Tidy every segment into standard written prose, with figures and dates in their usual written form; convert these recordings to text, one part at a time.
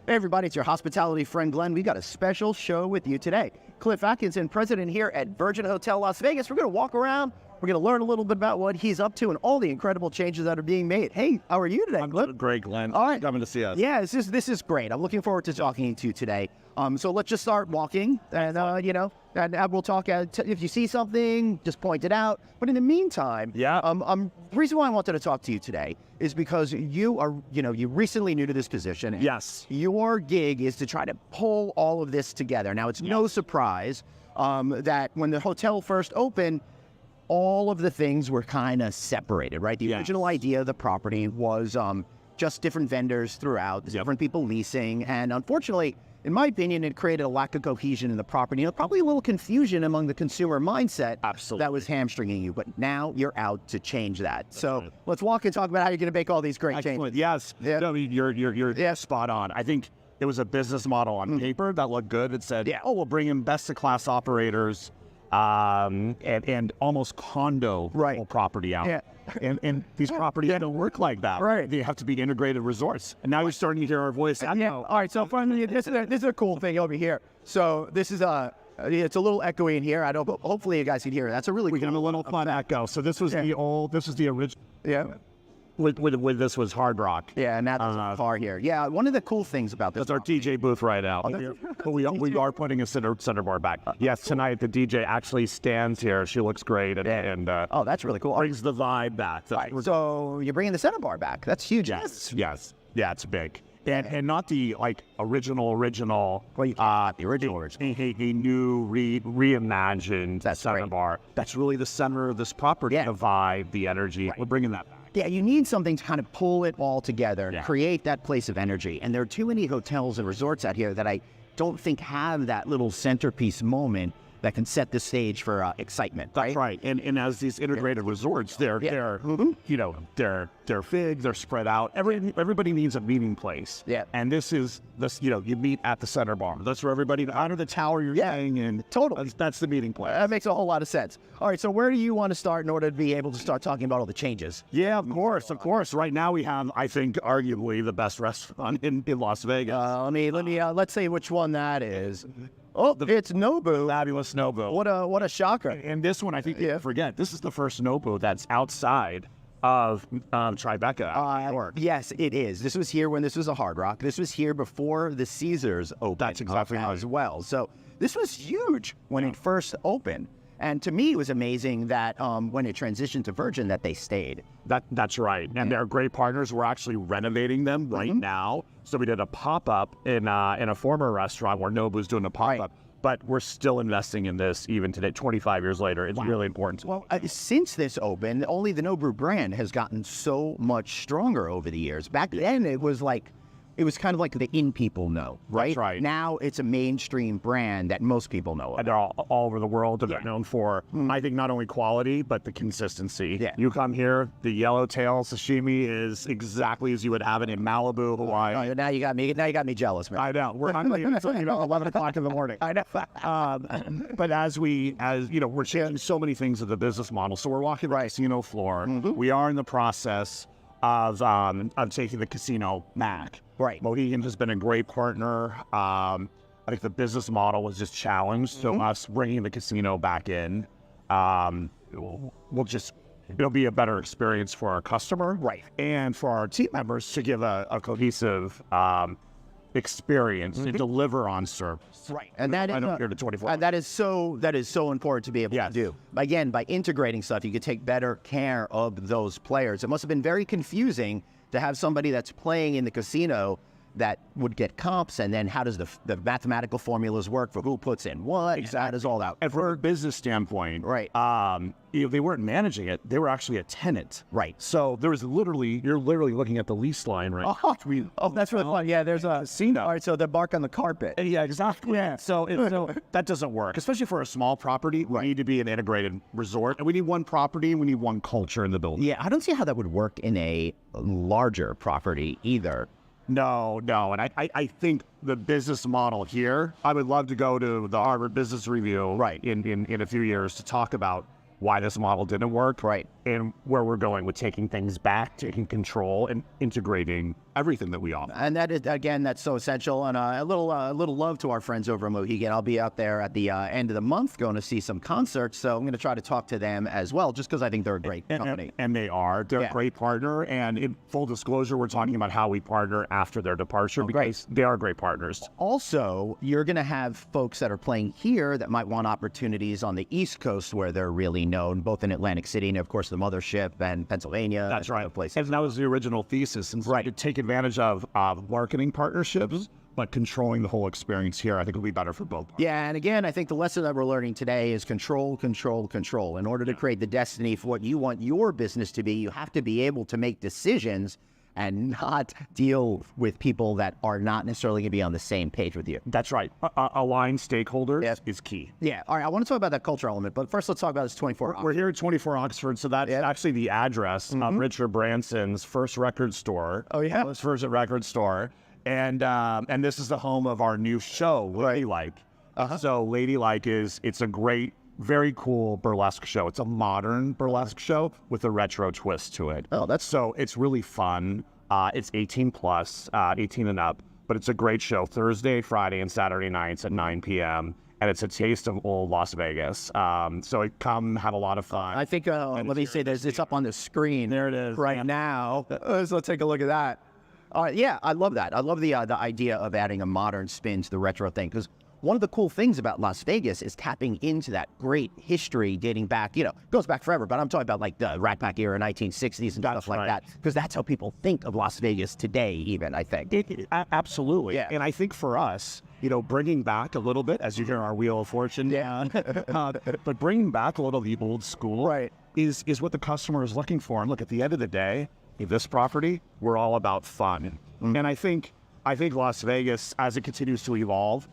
Hey everybody, it's your hospitality friend Glenn. We got a special show with you today. Cliff Atkinson, president here at Virgin Hotel Las Vegas. We're going to walk around. We're going to learn a little bit about what he's up to and all the incredible changes that are being made. Hey, how are you today, Cliff? I'm great, Glenn. All right. Coming to see us. Yeah, this is great. I'm looking forward to talking to you today. So let's just start walking, and and we'll talk. If you see something, just point it out. But in the meantime, the reason why I wanted to talk to you today is because you are, you recently new to this position. Yes. Your gig is to try to pull all of this together. Now, it's no surprise that when the hotel first opened, all of the things were kind of separated, right? The original idea of the property was just different vendors throughout, different people leasing, and unfortunately, in my opinion, it created a lack of cohesion in the property and probably a little confusion among the consumer mindset that was hamstringing you. But now you're out to change that. So let's walk and talk about how you're going to make all these great changes. Yes. Yeah. No, you're spot on. I think it was a business model on paper that looked good. It said, we'll bring in best-of-class operators and almost condo property out. Yeah. And these properties don't work like that. Right. They have to be integrated resorts. And now you're starting to hear our voice. All right. So finally, this is a cool thing over here. So this is it's a little echoey in here. Hopefully you guys can hear it. That's a really cool. A little fun echo. So this was this was the original. Yeah. With this was Hard Rock. Yeah, and that's a car here. Yeah, one of the cool things about this. That's our DJ booth right now. We are putting a center bar back. Yes, tonight the DJ actually stands here. She looks great and oh, that's really cool. Brings the vibe back. So you're bringing the center bar back. That's huge. Yes. Yeah, it's big. And not the original. The original. A new reimagined center bar. That's really the center of this property. The vibe, the energy. We're bringing that back. Yeah, you need something to kind of pull it all together and create that place of energy. And there are too many hotels and resorts out here that I don't think have that little centerpiece moment that can set the stage for excitement. That's right. And as these integrated resorts, they're big, they're spread out. Everybody needs a meeting place. Yeah. And this, you meet at the center bar. That's where everybody, under the tower you're staying in. Totally. That's the meeting place. That makes a whole lot of sense. All right, so where do you want to start in order to be able to start talking about all the changes? Yeah, of course. Right now we have, I think, arguably the best restaurant in Las Vegas. Let's say which one that is. Oh, it's Nobu. Fabulous Nobu. What a shocker. And this one, I think you forget, this is the first Nobu that's outside of Tribeca. Yes, it is. This was here when this was a Hard Rock. This was here before the Caesars opened. That's exactly right. As well. So this was huge when it first opened. And to me, it was amazing that when it transitioned to Virgin, that they stayed. That's right. And they're great partners. We're actually renovating them right now. So we did a pop-up in a former restaurant where Nobu's doing a pop-up. But we're still investing in this even today, 25 years later. It's really important. Well, since this opened, only the Nobu brand has gotten so much stronger over the years. Back then, it was kind of like the people know, right? That's right. Now it's a mainstream brand that most people know of. And they're all over the world. And they're known for, I think, not only quality, but the consistency. Yeah. You come here, the yellowtail sashimi is exactly as you would have it in Malibu, Hawaii. Oh, now you got me jealous, man. I know. We're hungry. It's 11 o'clock in the morning. I know. But as we're changing so many things of the business model. So we're walking the casino floor. We are in the process of taking the casino back. Right. Mohegan has been a great partner. I think the business model was just challenged. So us bringing the casino back in, it'll be a better experience for our customer. Right. And for our team members to give a cohesive experience and deliver on service. Right. And that is, I don't care to 24 and that is so important to be able to do. Again, by integrating stuff, you could take better care of those players. It must have been very confusing to have somebody that's playing in the casino that would get comps, and then how does the mathematical formulas work for who puts in what? Exactly. How does all that? And from a business standpoint, right? They weren't managing it; they were actually a tenant, right? So you're literally looking at the lease line, right? Oh, that's really fun. Yeah, there's a casino. All right, so they bark on the carpet. Yeah, exactly. Yeah, so that doesn't work, especially for a small property. We need to be an integrated resort, and we need one property, and we need one culture in the building. Yeah, I don't see how that would work in a larger property either. No, and I think the business model here, I would love to go to the Harvard Business Review in a few years to talk about why this model didn't work, and where we're going with taking things back, taking control, and integrating everything that we offer. And that is, again, that's so essential. And a little love to our friends over at Mohegan. I'll be out there at the end of the month going to see some concerts. So I'm going to try to talk to them as well, just because I think they're a great company. And they are. They're a great partner. And in full disclosure, we're talking about how we partner after their departure because they are great partners. Also, you're going to have folks that are playing here that might want opportunities on the East Coast where they're really known, both in Atlantic City and, of course, the mothership and Pennsylvania. That's right. Places. And that was the original thesis. And to take advantage of marketing partnerships, but controlling the whole experience here, I think will be better for both parties. Yeah, and again, I think the lesson that we're learning today is control, control, control. In order to create the destiny for what you want your business to be, you have to be able to make decisions and not deal with people that are not necessarily going to be on the same page with you. That's right. Aligned stakeholders is key. Yeah. All right. I want to talk about that culture element, but first let's talk about this 24 Oxford. We're here at 24 Oxford, so that's actually the address of Richard Branson's first record store. Oh, yeah? His first record store. And this is the home of our new show, Ladylike. So Ladylike it's a great, very cool burlesque show. It's a modern burlesque show with a retro twist to it. Oh, it's really fun. It's 18 plus, 18 and up, but it's a great show. Thursday, Friday, and Saturday nights at 9 p.m. And it's a taste of old Las Vegas. So come have a lot of fun. I think, let me say this, it's up on the screen. There it is. Right now. So let's take a look at that. Yeah, I love that. I love the idea of adding a modern spin to the retro thing, because one of the cool things about Las Vegas is tapping into that great history dating back, goes back forever, but I'm talking about like the Rat Pack era, 1960s and stuff like that, because that's how people think of Las Vegas today even, I think. Absolutely. Yeah. And I think for us, bringing back a little bit, as you hear our Wheel of Fortune down, but bringing back a little of the old school is what the customer is looking for. And look, at the end of the day, in this property, we're all about fun. And I think Las Vegas, as it continues to evolve,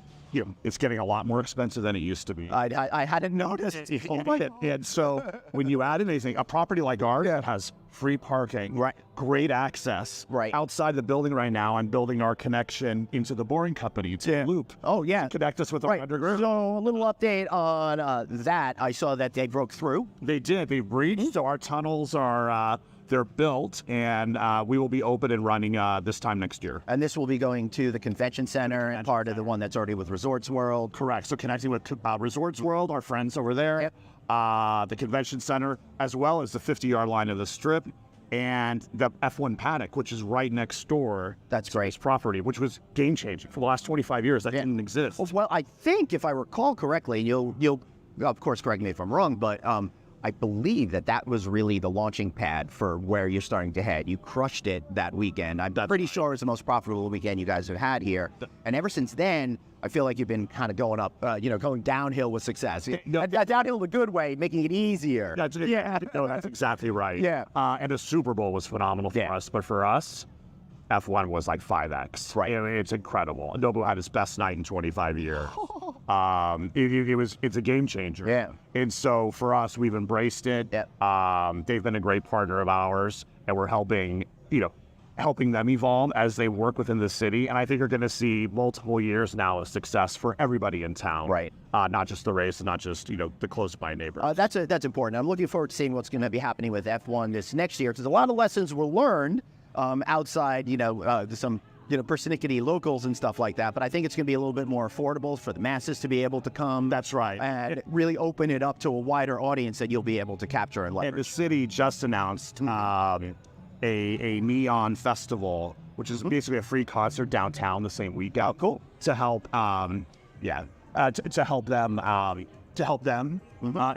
it's getting a lot more expensive than it used to be. I hadn't noticed. And so when you add in anything, a property like ours that has free parking, great access, outside the building right now, I'm building our connection into the Boring Company to Loop. Oh, yeah. Connect us with our underground. So a little update on that. I saw that they broke through. They did. They breached. So our tunnels are... they're built, and we will be open and running this time next year. And this will be going to the convention center and part of the one that's already with Resorts World. Correct. So connecting with Resorts World, our friends over there, the convention center, as well as the 50-yard line of the Strip, and the F1 paddock, which is right next door. That's great. This property, which was game-changing for the last 25 years. That didn't exist. Well, I think, if I recall correctly, you'll of course correct me if I'm wrong, but I believe that was really the launching pad for where you're starting to head. You crushed it that weekend. I'm pretty sure it's the most profitable weekend you guys have had here. And ever since then, I feel like you've been kind of going up, going downhill with success. Downhill the good way, making it easier. That's exactly right. Yeah. And the Super Bowl was phenomenal for us, but for us, F1 was like 5X. Right. It's incredible. Nobu had his best night in 25 years. It's a game changer. Yeah. And so for us, we've embraced it. Yep. They've been a great partner of ours, and we're helping them evolve as they work within the city. And I think you're going to see multiple years now of success for everybody in town. Right. Not just the race and not just, the close by neighbors. That's important. I'm looking forward to seeing what's going to be happening with F1 this next year, because a lot of lessons were learned outside, some persnickety locals and stuff like that. But I think it's going to be a little bit more affordable for the masses to be able to come. That's right. And really open it up to a wider audience that you'll be able to capture and leverage. And the city just announced a neon festival, which is basically a free concert downtown the same week. Oh, cool. To help, to help them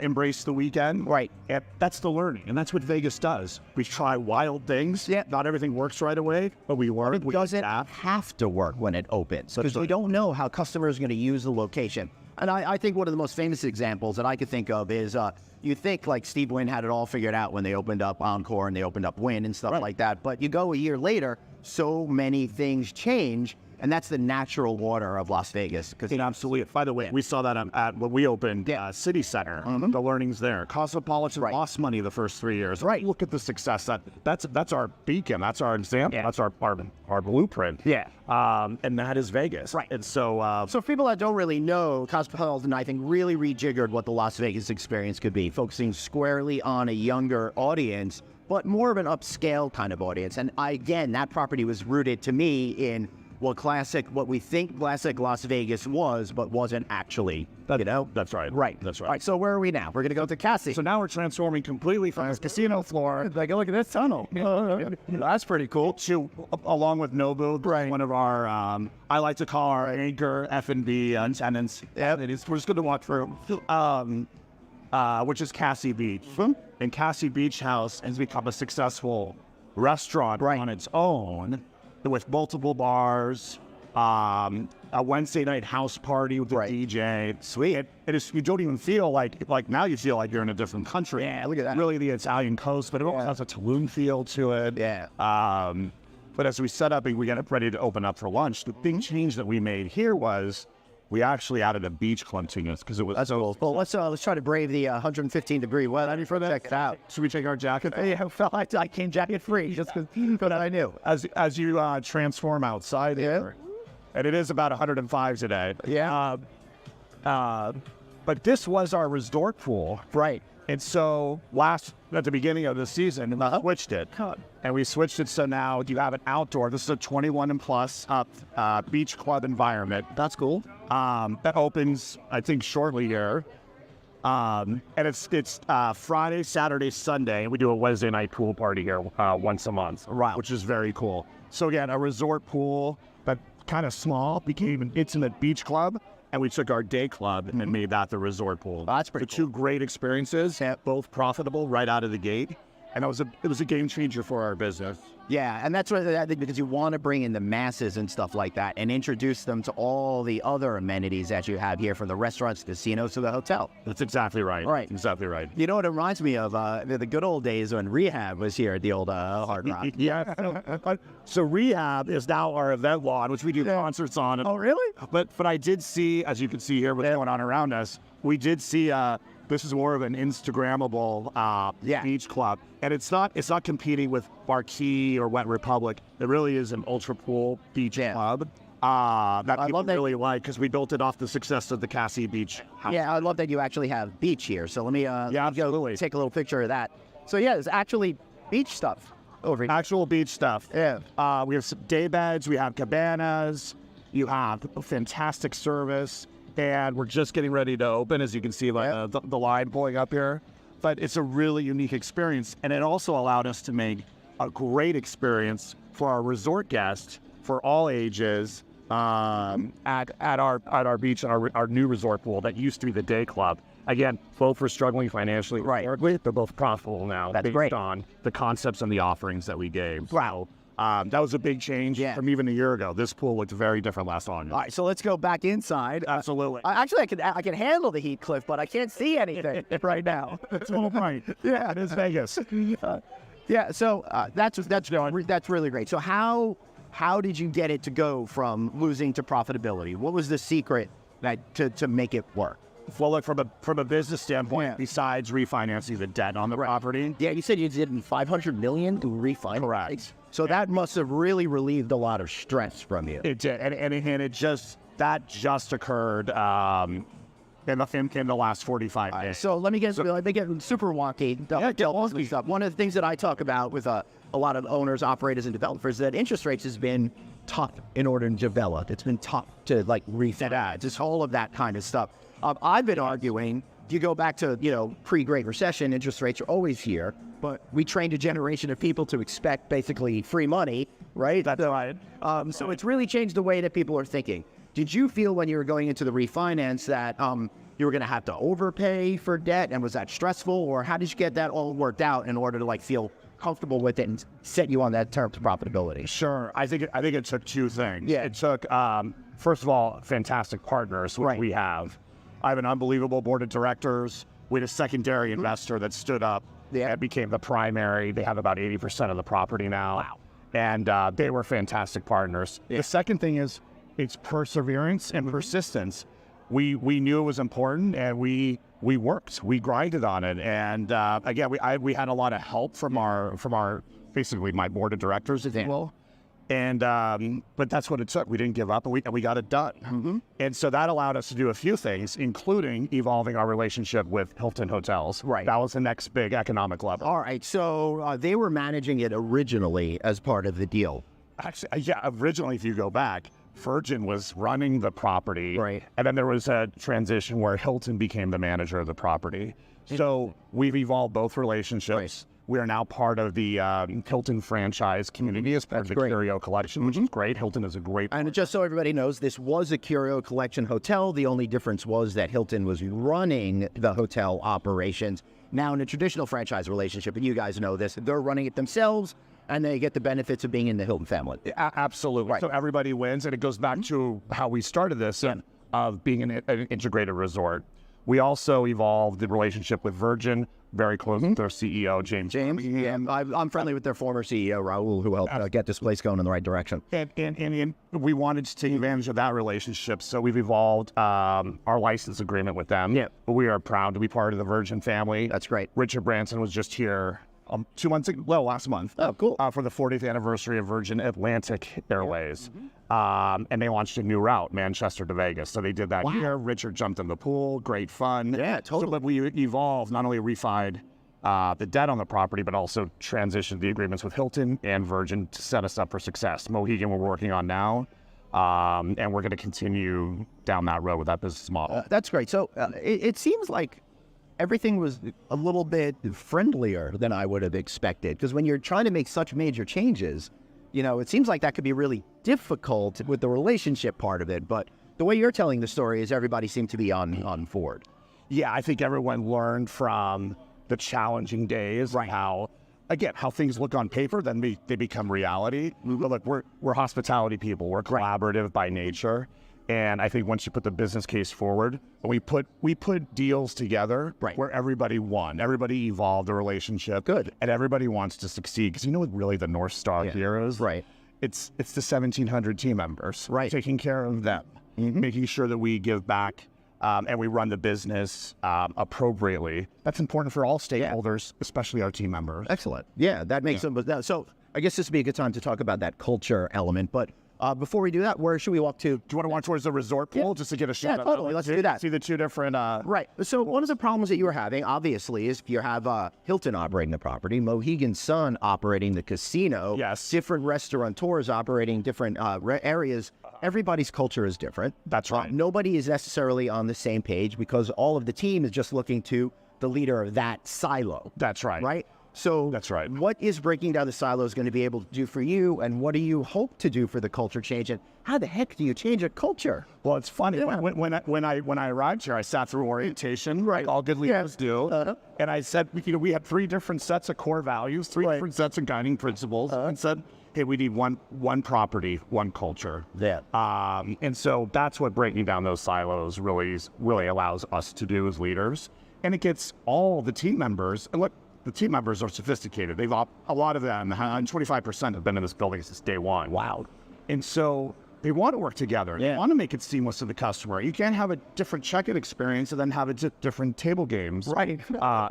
embrace the weekend. Right. And that's the learning, and that's what Vegas does. We try wild things. Yeah. Not everything works right away, but we learn. It doesn't have to work when it opens, because we don't know how customers are going to use the location. And I think one of the most famous examples that I could think of is you think like Steve Wynn had it all figured out when they opened up Encore and they opened up Wynn and stuff like that. But you go a year later, so many things change. And that's the natural water of Las Vegas. Absolutely. By the way, we saw that at when we opened City Center. The learnings there. Cosmopolitan lost money the first 3 years. Right. Look at the success. That's our beacon. That's our example. That's our blueprint. Yeah. And that is Vegas. Right. And so so people that don't really know, Cosmopolitan, I think, really rejiggered what the Las Vegas experience could be, focusing squarely on a younger audience, but more of an upscale kind of audience. And again, that property was rooted to me in what we think classic Las Vegas was, but wasn't actually, you know? That's right. Right. That's right. All right, so where are we now? We're going to go to Kassi. So now we're transforming completely from this casino floor. Like, look at this tunnel. That's pretty cool. To, along with Nobu, one of our, I like to call our anchor F&B tenants. Yeah. We're just going to walk through, which is Kassi Beach. And Kassi Beach House has become a successful restaurant on its own, with multiple bars, a Wednesday night house party with a DJ. Sweet. It is, you don't even feel like now you feel like you're in a different country. Yeah, look at that. Really the Italian coast, but it also has a Tulum feel to it. Yeah. But as we set up and we got ready to open up for lunch, the big change that we made here was we actually added a beach club to this because it was. That's cool. Well, let's try to brave the 115-degree weather. Ready for that? Check it out. Should we take our jacket? Yeah, I came jacket free just because I knew. As you transform outside here, and it is about 105 today. Yeah. But this was our resort pool. Right. And so at the beginning of the season, we switched it. And we switched it so now you have an outdoor. This is a 21 and plus beach club environment. That's cool. That opens, I think, shortly here. And it's Friday, Saturday, Sunday. We do a Wednesday night pool party here once a month, which is very cool. So again, a resort pool, but kind of small, became an intimate beach club. And we took our day club and made that the resort pool. That's pretty cool. Two great experiences, both profitable right out of the gate. And it was a game changer for our business. Yeah, and that's what I think, because you want to bring in the masses and stuff like that and introduce them to all the other amenities that you have here, from the restaurants, casinos, to the hotel. That's exactly right. Right. Exactly right. You know what it reminds me of? The good old days when Rehab was here at the old Hard Rock. Yeah. So Rehab is now our event lawn, which we do concerts on. Oh, really? But I did see, as you can see here, what's going on around us, we did see this is more of an Instagrammable beach club. And it's not competing with Marquee or Wet Republic. It really is an ultra pool beach club that people really like, because we built it off the success of the Kassi Beach House. Yeah, I love that you actually have beach here. So let me absolutely. Take a little picture of that. So yeah, there's actually beach stuff over here. Actual beach stuff. Yeah. We have some day beds. We have cabanas. You have fantastic service. And we're just getting ready to open, as you can see, the line pulling up here. But it's a really unique experience. And it also allowed us to make a great experience for our resort guests, for all ages, at our beach and our new resort pool that used to be the day club. Again, both were struggling financially. Right. They're both profitable now. That's based great. on the concepts and the offerings that we gave. Wow. So, that was a big change from even a year ago. This pool looked very different last August. All right, so let's go back inside. Absolutely. I can handle the heat, Cliff, but I can't see anything right now. It's all right. Yeah, it is Vegas. So that's really great. So how did you get it to go from losing to profitability? What was the secret to make it work? Well, look, from a business standpoint, besides refinancing the debt on the property. Yeah, you said you did $500 million to refinance. Correct. So that must have really relieved a lot of stress from you. It did, and it just occurred in the last 45 days. So let me get super wonky. Stuff. One of the things that I talk about with a lot of owners, operators, and developers is that interest rates has been tough in order to develop. It's been tough to refinance, just all of that kind of stuff. I've been arguing, you go back to, pre-Great Recession, interest rates are always here, but we trained a generation of people to expect basically free money, right? That's right. So it's really changed the way that people are thinking. Did you feel when you were going into the refinance that you were going to have to overpay for debt, and was that stressful, or how did you get that all worked out in order to feel comfortable with it and set you on that term to profitability? Sure. I think it took two things. Yeah. It took, first of all, fantastic partners, which we have. I have an unbelievable board of directors. We had a secondary investor that stood up and became the primary. They have about 80% of the property now. Wow. And they were fantastic partners. Yeah. The second thing is it's perseverance and persistence. We knew it was important, and we worked. We grinded on it. And again, we had a lot of help from our basically my board of directors, if you will. And but that's what it took. We didn't give up, and we got it done. And so that allowed us to do a few things, including evolving our relationship with Hilton Hotels. Right. That was the next big economic lever. All right. So they were managing it originally as part of the deal. Actually, yeah. Originally, if you go back, Virgin was running the property. Right. And then there was a transition where Hilton became the manager of the property. So we've evolved both relationships. Right. We are now part of the Hilton franchise community as part of the Curio Collection, which is great. Hilton is a great And just so everybody knows, this was a Curio Collection hotel. The only difference was that Hilton was running the hotel operations. Now, in a traditional franchise relationship, and you guys know this, they're running it themselves, and they get the benefits of being in the Hilton family. Absolutely. Right. So everybody wins, and it goes back to how we started this of being an integrated resort. We also evolved the relationship with Virgin, very close with their CEO, James. Yeah, I'm friendly with their former CEO, Raul, who helped get this place going in the right direction. And we wanted to take advantage of that relationship, so we've evolved our license agreement with them. Yeah. We are proud to be part of the Virgin family. That's great. Richard Branson was just here 2 months ago, last month. Oh, cool. For the 40th anniversary of Virgin Atlantic Airways. And they launched a new route, Manchester to Vegas. So they did that here. Richard jumped in the pool. Great fun. Yeah, totally. So, but we evolved, not only refied the debt on the property, but also transitioned the agreements with Hilton and Virgin to set us up for success. Mohegan we're working on now. And we're going to continue down that road with that business model. That's great. So it seems like everything was a little bit friendlier than I would have expected. Because when you're trying to make such major changes, you know, it seems like that could be really difficult with the relationship part of it. But the way you're telling the story is everybody seemed to be on board. Yeah, I think everyone learned from the challenging days, how things look on paper, then they become reality. But look, we're hospitality people. We're collaborative by nature. And I think once you put the business case forward, we put deals together where everybody won. Everybody evolved the relationship. Good. And everybody wants to succeed. Because you know what really the North Star here is? Right. It's the 1,700 team members. Right. Taking care of them. Making sure that we give back and we run the business appropriately. That's important for all stakeholders, especially our team members. Excellent. Yeah, that makes them. So I guess this would be a good time to talk about that culture element. But before we do that, where should we walk to? Do you want to walk towards the resort pool just to get a shot? Yeah, totally. Let's do that. See the two different... Right. So one of the problems that you were having, obviously, is if you have Hilton operating the property, Mohegan Sun operating the casino, different restaurateurs operating different areas, everybody's culture is different. That's right. Nobody is necessarily on the same page because all of the team is just looking to the leader of that silo. That's right. Right? So that's right. What is breaking down the silos going to be able to do for you, and what do you hope to do for the culture change? And how the heck do you change a culture? Well, it's funny. Yeah. When I arrived here, I sat through orientation, like all good leaders do, and I said, we had 3 different sets of core values, 3 different sets of guiding principles, and said, hey, we need one property, one culture. Yeah. And so that's what breaking down those silos really allows us to do as leaders, and it gets all the team members. And look. The team members are sophisticated. A lot of them, 25% have been in this building since day one. Wow. And so they want to work together. They want to make it seamless to the customer. You can't have a different check-in experience and then have a different table games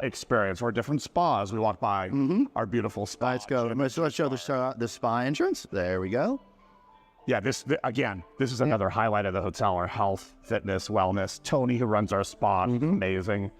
experience or different spas. We walk by our beautiful spa. Let's go. Let's show the spa entrance. There we go. Yeah, this is another highlight of the hotel, our health, fitness, wellness. Tony, who runs our spa, amazing.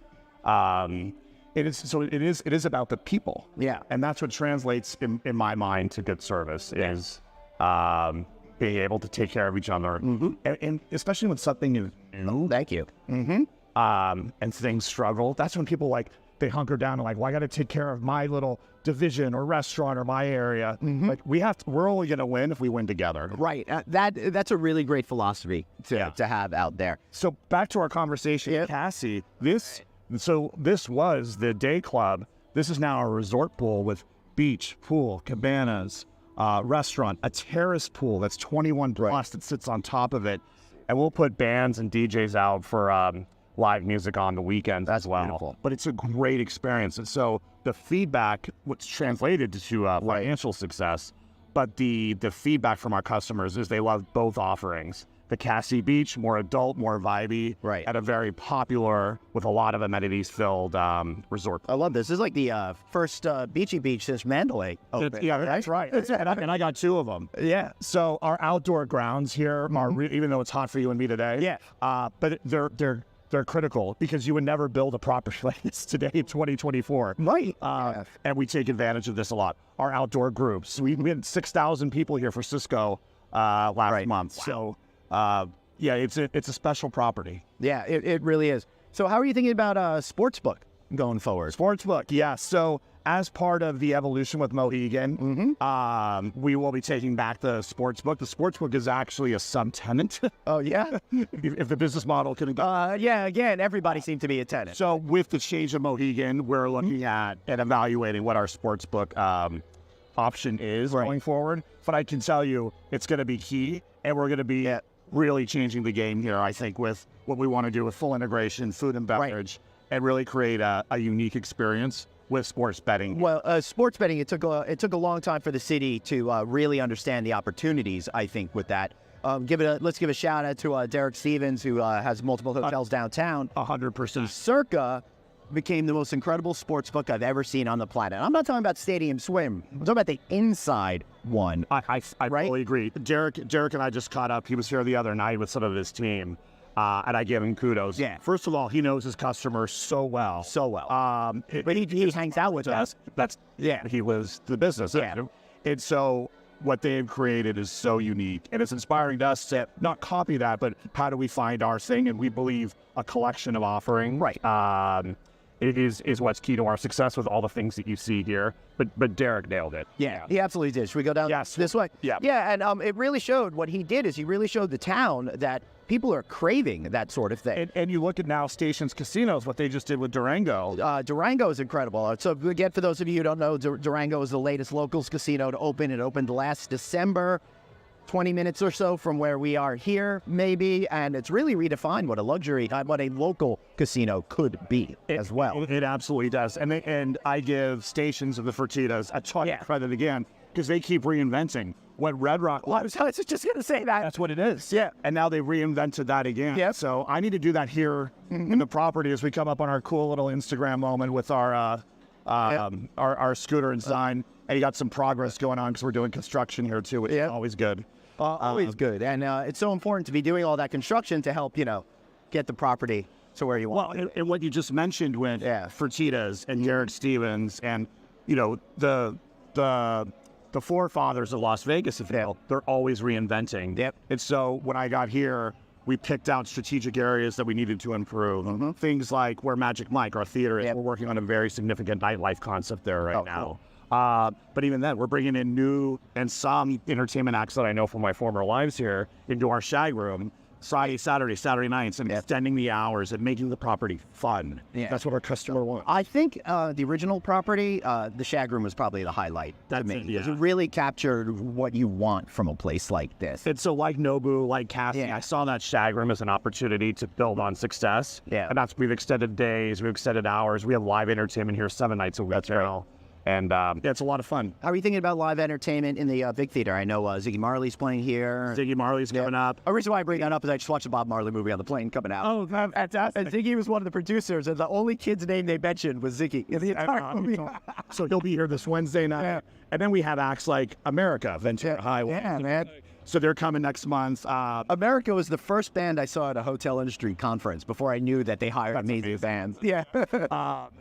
It is about the people. Yeah. And that's what translates in my mind to good service is being able to take care of each other. And especially when something is new. Thank you. And things struggle. That's when people they hunker down and well, I got to take care of my little division or restaurant or my area. We're only going to win if we win together. Right. That's a really great philosophy to have out there. So back to our conversation, Kassi, this was the day club. This is now a resort pool with beach, pool, cabanas, restaurant, a terrace pool that's 21 plus that sits on top of it. And we'll put bands and DJs out for live music on the weekends as well. Beautiful. But it's a great experience. And so the feedback, what's translated to financial success, but the feedback from our customers is they love both offerings. the Kassi Beach, more adult, more vibey, at a very popular, with a lot of amenities-filled resort. I love this. This is like the first beachy beach since Mandalay opened. Yeah, that's right. And I got 2 of them. Yeah. So our outdoor grounds here are, even though it's hot for you and me today, but they're critical because you would never build a property like this today in 2024. Right. And we take advantage of this a lot. Our outdoor groups. We had 6,000 people here for Cisco last month. Wow. So, yeah, it's a special property. Yeah, it really is. So how are you thinking about Sportsbook going forward? Sportsbook, yeah. So as part of the evolution with Mohegan, we will be taking back the Sportsbook. The Sportsbook is actually a subtenant. Oh, yeah? if the business model can... yeah, again, everybody seemed to be a tenant. So with the change of Mohegan, we're looking at and evaluating what our Sportsbook option is going forward. But I can tell you, it's going to be key, and we're going to be really changing the game here, I think, with what we want to do with full integration, food and beverage, and really create a unique experience with sports betting. Well, sports betting, it took a long time for the city to really understand the opportunities, I think, with that. Let's give a shout out to Derek Stevens, who has multiple hotels downtown. 100%. Circa became the most incredible sports book I've ever seen on the planet. I'm not talking about Stadium Swim. I'm talking about the inside one. I totally agree. Derek and I just caught up. He was here the other night with some of his team. And I give him kudos. Yeah. First of all, he knows his customers so well. So well. But he hangs out with us. He was the business. Yeah. And so what they've created is so unique. And it's inspiring to us to not copy that, but how do we find our thing? And we believe a collection of offering. It is what's key to our success with all the things that you see here. But Derek nailed it. Yeah, he absolutely did. Should we go down this way? Yeah. Yeah, and it really showed, what he did is he really showed the town that people are craving that sort of thing. And you look at now Stations Casinos, what they just did with Durango. Durango is incredible. So again, for those of you who don't know, Durango is the latest locals casino to open. It opened last December, 20 minutes or so from where we are here, maybe, and it's really redefined what a local casino could be as well. It absolutely does. And I give Stations of the Fertitas a ton of credit again, because they keep reinventing what Red Rock was. I was just going to say that. That's what it is. Yeah. And now they reinvented that again. Yeah. So I need to do that here in the property as we come up on our cool little Instagram moment with our scooter and sign. And you got some progress going on because we're doing construction here too, which is always good. Always good. And it's so important to be doing all that construction to help, get the property to where you want. Well, and what you just mentioned with Fertitas and Derek Stevens and, the forefathers of Las Vegas, they're always reinventing. Yep. And so when I got here, we picked out strategic areas that we needed to improve. Things like where Magic Mike, our theater is. We're working on a very significant nightlife concept there right now. Cool. But even then, we're bringing in new and some entertainment acts that I know from my former lives here into our shag room. Friday, Saturday nights, and extending the hours and making the property fun. Yeah. That's what our customer wants. I think the original property, the shag room was probably the highlight to me. It really captured what you want from a place like this. And so like Nobu, like Kassi, I saw that shag room as an opportunity to build on success. Yeah. And we've extended days, we've extended hours. We have live entertainment here 7 nights a week. That's right. And it's a lot of fun. How are you thinking about live entertainment in the big theater? I know Ziggy Marley's playing here. Ziggy Marley's coming up. The reason why I bring that up is I just watched a Bob Marley movie on the plane coming out. Oh, fantastic. And Ziggy was one of the producers, and the only kid's name they mentioned was Ziggy in the entire movie. So he'll be here this Wednesday night. Yeah. And then we have acts like America, Ventura Highway. Yeah, man. So they're coming next month. America was the first band I saw at a hotel industry conference before I knew that they hired amazing bands. Yeah.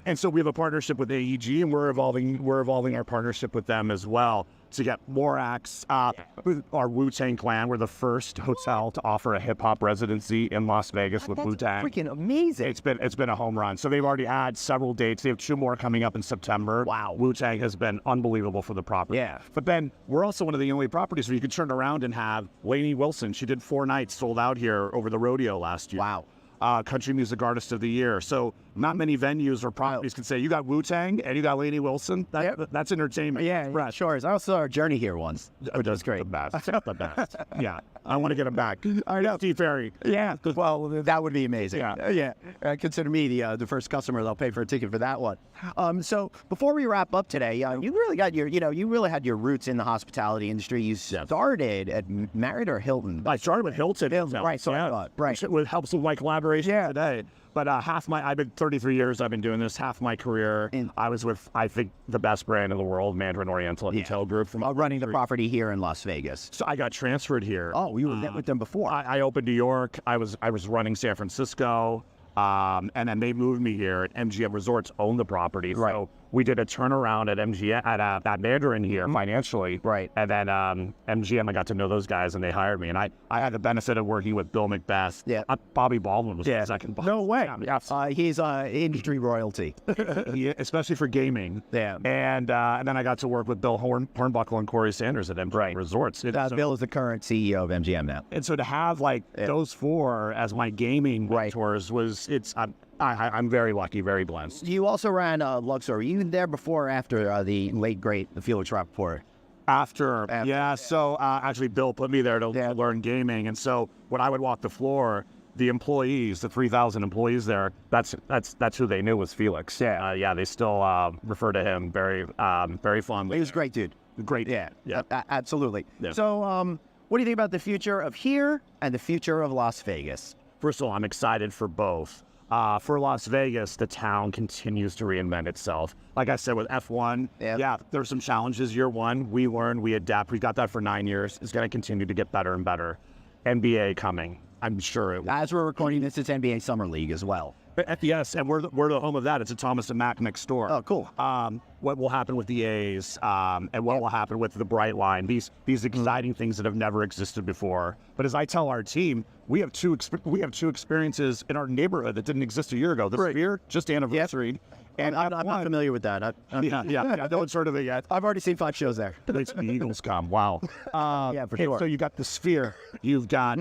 And so we have a partnership with AEG, and we're evolving our partnership with them as well to get more acts. Our Wu-Tang Clan, we're the first hotel to offer a hip-hop residency in Las Vegas with Wu-Tang. Freaking amazing. It's been a home run. So they've already had several dates. They have 2 more coming up in September. Wow. Wu-Tang has been unbelievable for the property. Yeah. But then we're also one of the only properties where you could turn around and have Lainey Wilson. She did 4 nights sold out here over the rodeo last year. Wow. Country Music Artist of the Year. So not many venues or properties can say, you got Wu-Tang and you got Lainey Wilson. That's entertainment. Yeah, sure. I also saw our Journey here once. That's great. The best. The best. Yeah. I want to get him back. I know. Steve Ferry. Yeah. Well, that would be amazing. Yeah. Consider me the first customer that'll pay for a ticket for that one. So before we wrap up today, you really got you really had your roots in the hospitality industry. You started at Marriott or Hilton? I started with Hilton. Right. So I thought, right. It helps with my collaboration today. But I've been 33 years. I've been doing this. Half my career, I was with, I think, the best brand in the world, Mandarin Oriental Hotel Group, from running the property here in Las Vegas. So I got transferred here. Oh, you were with them before. I opened New York. I was running San Francisco, and then they moved me here. And MGM Resorts owned the property, so we did a turnaround at MGM at Mandarin here financially. Right. And then MGM, I got to know those guys, and they hired me. And I had the benefit of working with Bill Macbeth. Yeah. Bobby Baldwin was the second boss. No way. He's industry royalty. Especially for gaming. Yeah. And then I got to work with Bill Hornbuckle and Corey Sanders at MGM Resorts. Bill is the current CEO of MGM now. And so to have those four as my gaming mentors I'm very lucky, very blessed. You also ran Luxor. Were you there before or after the late, great Felix Rappaport? After. So actually Bill put me there to learn gaming. And so when I would walk the floor, the employees, the 3,000 employees there, that's who they knew was Felix. They still refer to him very fondly. He was a great dude. Great. Yeah. Absolutely. Yeah. So what do you think about the future of here and the future of Las Vegas? First of all, I'm excited for both. For Las Vegas, the town continues to reinvent itself. Like I said, with F1, there's some challenges year one. We learn, we adapt. We've got that for 9 years. It's going to continue to get better and better. NBA coming, I'm sure it will. As we're recording this, it's NBA Summer League as well. Yes, and we're the home of that. It's a Thomas and Mack next door. Oh, cool. What will happen with the A's, and what will happen with the Bright Line, these exciting things that have never existed before. But as I tell our team, we have two experiences in our neighborhood that didn't exist a year ago. The Sphere just anniversaried. And I'm not familiar with that. No one's heard of it yet. I've already seen 5 shows there. The Eagles come. Wow. For sure. So you got the Sphere. You've got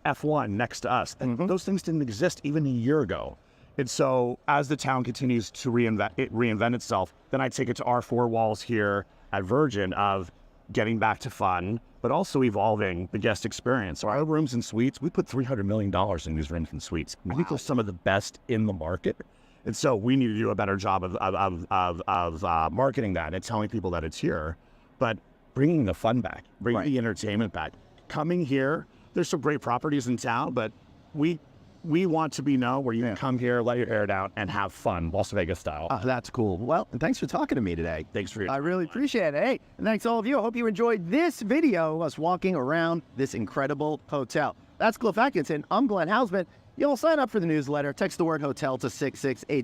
F1 next to us. And those things didn't exist even a year ago. And so as the town continues to reinvent itself, then I take it to our 4 walls here at Virgin of getting back to fun, but also evolving the guest experience. So our rooms and suites, we put $300 million in these rooms and suites. I think they're some of the best in the market. And so we need to do a better job of marketing that and telling people that it's here, but bringing the fun back, bringing the entertainment back. Coming here, there's some great properties in town, but we want to be known where you can come here, let your hair down, and have fun, Las Vegas style. That's cool. Well, thanks for talking to me today. Thanks for your time. I really appreciate it. Hey, and thanks all of you. I hope you enjoyed this video of us walking around this incredible hotel. That's Cliff Atkinson. I'm Glenn Hausman. You'll sign up for the newsletter. Text the word hotel to 668.